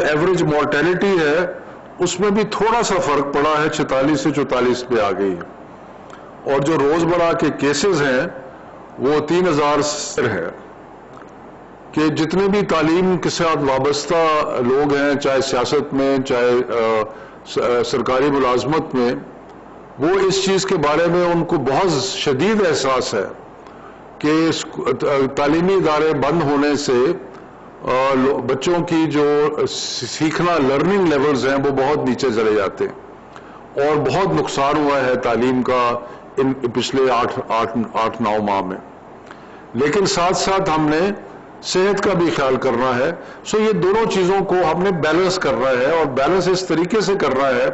Average mortality ہے اس میں بھی تھوڑا سا فرق پڑا ہے، 46 سے 44 پہ آ گئی ہے، اور جو روزمرہ کے کیسز ہیں وہ 3000 سے ہے، کہ جتنے بھی تعلیم کے ساتھ وابستہ لوگ ہیں، چاہے سیاست میں چاہے سرکاری ملازمت میں، وہ اس چیز کے بارے میں ان کو بہت شدید احساس ہے کہ تعلیمی ادارے بند ہونے سے بچوں کی جو سیکھنا لرننگ لیولز ہیں وہ بہت نیچے چلے جاتے ہیں، اور بہت نقصان ہوا ہے تعلیم کا ان پچھلے 8-9 ماہ میں۔ لیکن ساتھ ساتھ ہم نے صحت کا بھی خیال کرنا ہے، سو یہ دونوں چیزوں کو ہم نے بیلنس کرنا ہے، اور بیلنس اس طریقے سے کرنا ہے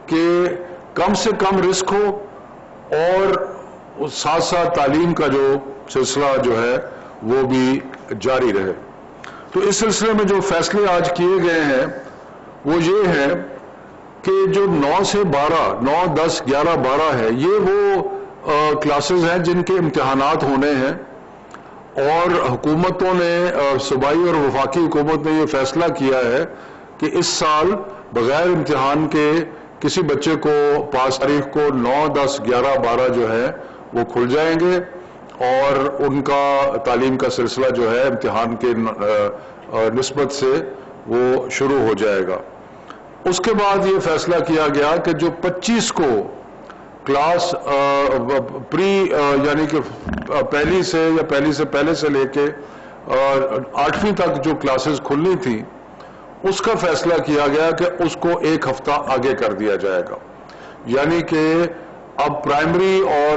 کہ کم سے کم رسک ہو اور ساتھ ساتھ تعلیم کا جو سلسلہ جو ہے وہ بھی جاری رہے۔ تو اس سلسلے میں جو فیصلے آج کیے گئے ہیں وہ یہ ہے کہ جو 9 سے 12 9 10 11 12 ہے، یہ وہ کلاسز ہیں جن کے امتحانات ہونے ہیں، اور حکومتوں نے صوبائی اور وفاقی حکومت نے یہ فیصلہ کیا ہے کہ اس سال بغیر امتحان کے کسی بچے کو پاس تاریخ کو 9 10 11 12 جو ہے وہ کھل جائیں گے، اور ان کا تعلیم کا سلسلہ جو ہے امتحان کے نسبت سے وہ شروع ہو جائے گا۔ اس کے بعد یہ فیصلہ کیا گیا کہ جو 25 کو کلاس پری یعنی کہ پہلی سے یا پہلی سے پہلے سے لے کے 8ویں تک جو کلاسز کھلنی تھی، اس کا فیصلہ کیا گیا کہ اس کو 1 ہفتہ آگے کر دیا جائے گا، یعنی کہ اب پرائمری اور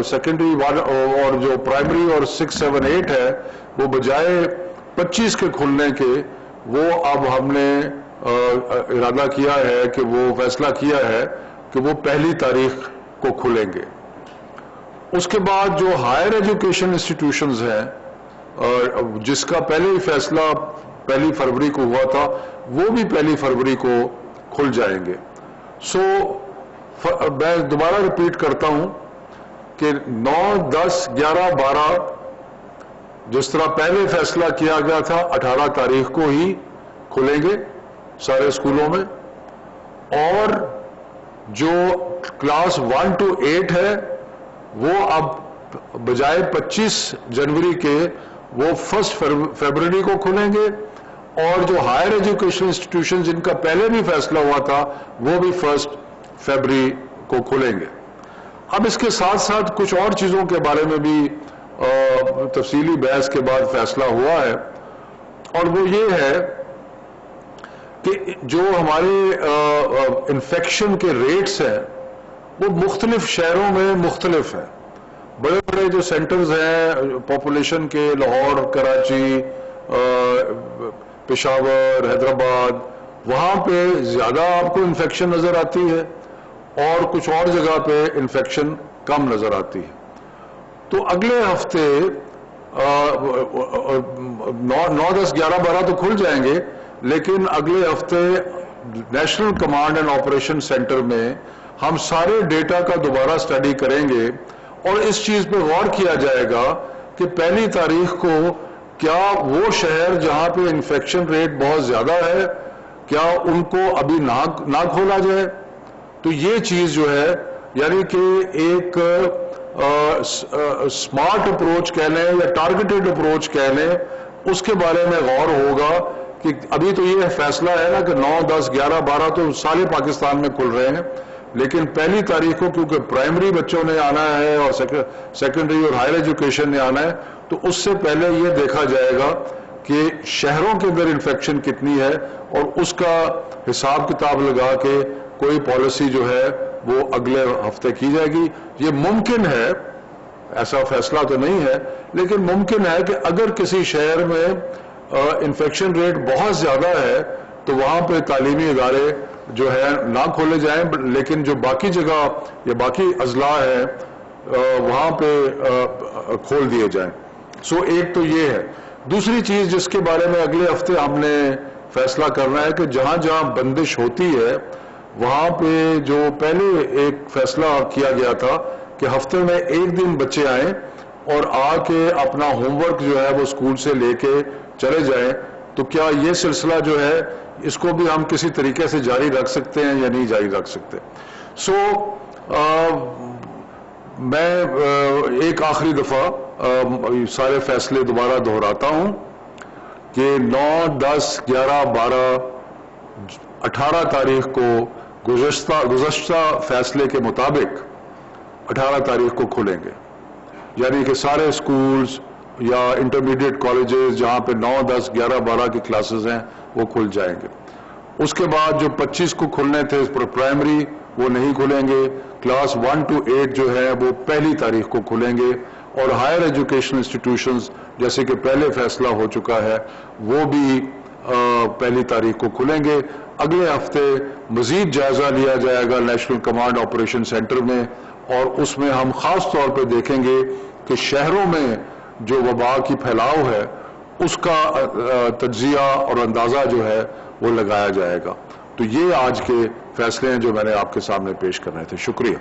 سیکنڈری اور جو پرائمری اور 6 7 8 ہے وہ بجائے 25 کے کھلنے کے، وہ اب ہم نے ارادہ کیا ہے کہ وہ فیصلہ کیا ہے کہ وہ 1 تاریخ کو کھلیں گے۔ اس کے بعد جو ہائر ایجوکیشن انسٹیٹیوشنز ہیں جس کا پہلے ہی فیصلہ 1 فروری کو ہوا تھا، وہ بھی 1 فروری کو کھل جائیں گے۔ سو میں دوبارہ ریپیٹ کرتا ہوں کہ 9 10 11 12 جس طرح پہلے فیصلہ کیا گیا تھا 18 تاریخ کو ہی کھلیں گے سارے اسکولوں میں، اور جو کلاس 1 to 8 ہے وہ اب بجائے 25 جنوری کے وہ 1 فروری کو کھلیں گے، اور جو ہائر ایجوکیشن انسٹیٹیوشن جن کا پہلے بھی فیصلہ ہوا تھا وہ بھی 1 فروری کو کھلیں گے۔ اب اس کے ساتھ ساتھ کچھ اور چیزوں کے بارے میں بھی تفصیلی بحث کے بعد فیصلہ ہوا ہے، اور وہ یہ ہے کہ جو ہمارے انفیکشن کے ریٹس ہیں وہ مختلف شہروں میں مختلف ہیں۔ بڑے بڑے جو سینٹرز ہیں پاپولیشن کے، لاہور، کراچی، پشاور، حیدرآباد، وہاں پہ زیادہ آپ کو انفیکشن نظر آتی ہے، اور کچھ اور جگہ پہ انفیکشن کم نظر آتی ہے۔ تو اگلے ہفتے 9 10 11 12 تو کھل جائیں گے، لیکن اگلے ہفتے national command and operation centre میں ہم سارے ڈیٹا کا دوبارہ اسٹڈی کریں گے، اور اس چیز پہ غور کیا جائے گا کہ 1 تاریخ کو کیا وہ شہر جہاں پہ انفیکشن ریٹ بہت زیادہ ہے کیا ان کو ابھی نہ کھولا جائے۔ تو یہ چیز جو ہے یعنی کہ ایک سمارٹ اپروچ کہہ لیں یا ٹارگیٹڈ اپروچ کہہ لیں، اس کے بارے میں غور ہوگا کہ ابھی تو یہ فیصلہ ہے نا کہ 9 10 11 12 تو سارے پاکستان میں کھل رہے ہیں، لیکن 1 تاریخ کو کیونکہ پرائمری بچوں نے آنا ہے اور سیکنڈری اور ہائر ایجوکیشن نے آنا ہے، تو اس سے پہلے یہ دیکھا جائے گا کہ شہروں کے اندر انفیکشن کتنی ہے، اور اس کا حساب کتاب لگا کے کوئی پالیسی جو ہے وہ اگلے ہفتے کی جائے گی۔ یہ ممکن ہے، ایسا فیصلہ تو نہیں ہے، لیکن ممکن ہے کہ اگر کسی شہر میں انفیکشن ریٹ بہت زیادہ ہے تو وہاں پہ تعلیمی ادارے جو ہے نہ کھولے جائیں، لیکن جو باقی جگہ یا باقی اضلاع ہیں وہاں پہ کھول دیے جائیں۔ سو ایک تو یہ ہے۔ دوسری چیز جس کے بارے میں اگلے ہفتے ہم نے فیصلہ کرنا ہے کہ جہاں جہاں بندش ہوتی ہے وہاں پہ جو پہلے ایک فیصلہ کیا گیا تھا کہ ہفتے میں 1 دن بچے آئیں اور آ کے اپنا ہوم ورک جو ہے وہ اسکول سے لے کے چلے جائیں، تو کیا یہ سلسلہ جو ہے اس کو بھی ہم کسی طریقے سے جاری رکھ سکتے ہیں یا نہیں جاری رکھ سکتے؟ میں ایک آخری دفعہ سارے فیصلے دوبارہ دہراتا ہوں کہ 9، 10، 11، 12، 18 تاریخ کو گزشتہ فیصلے کے مطابق 18 تاریخ کو کھلیں گے، یعنی کہ سارے سکولز یا انٹرمیڈیٹ کالجز جہاں پہ 9، 10، 11، 12 کی کلاسز ہیں وہ کھل جائیں گے۔ اس کے بعد جو 25 کو کھلنے تھے پرائمری وہ نہیں کھلیں گے، کلاس 1 to 8 جو ہے وہ پہلی تاریخ کو کھلیں گے، اور ہائر ایجوکیشن انسٹیٹیوشنز جیسے کہ پہلے فیصلہ ہو چکا ہے وہ بھی پہلی تاریخ کو کھلیں گے۔ اگلے ہفتے مزید جائزہ لیا جائے گا نیشنل کمانڈ آپریشن سینٹر میں، اور اس میں ہم خاص طور پہ دیکھیں گے کہ شہروں میں جو وبا کی پھیلاؤ ہے اس کا تجزیہ اور اندازہ جو ہے وہ لگایا جائے گا۔ تو یہ آج کے فیصلے ہیں جو میں نے آپ کے سامنے پیش کرنے تھے۔ شکریہ۔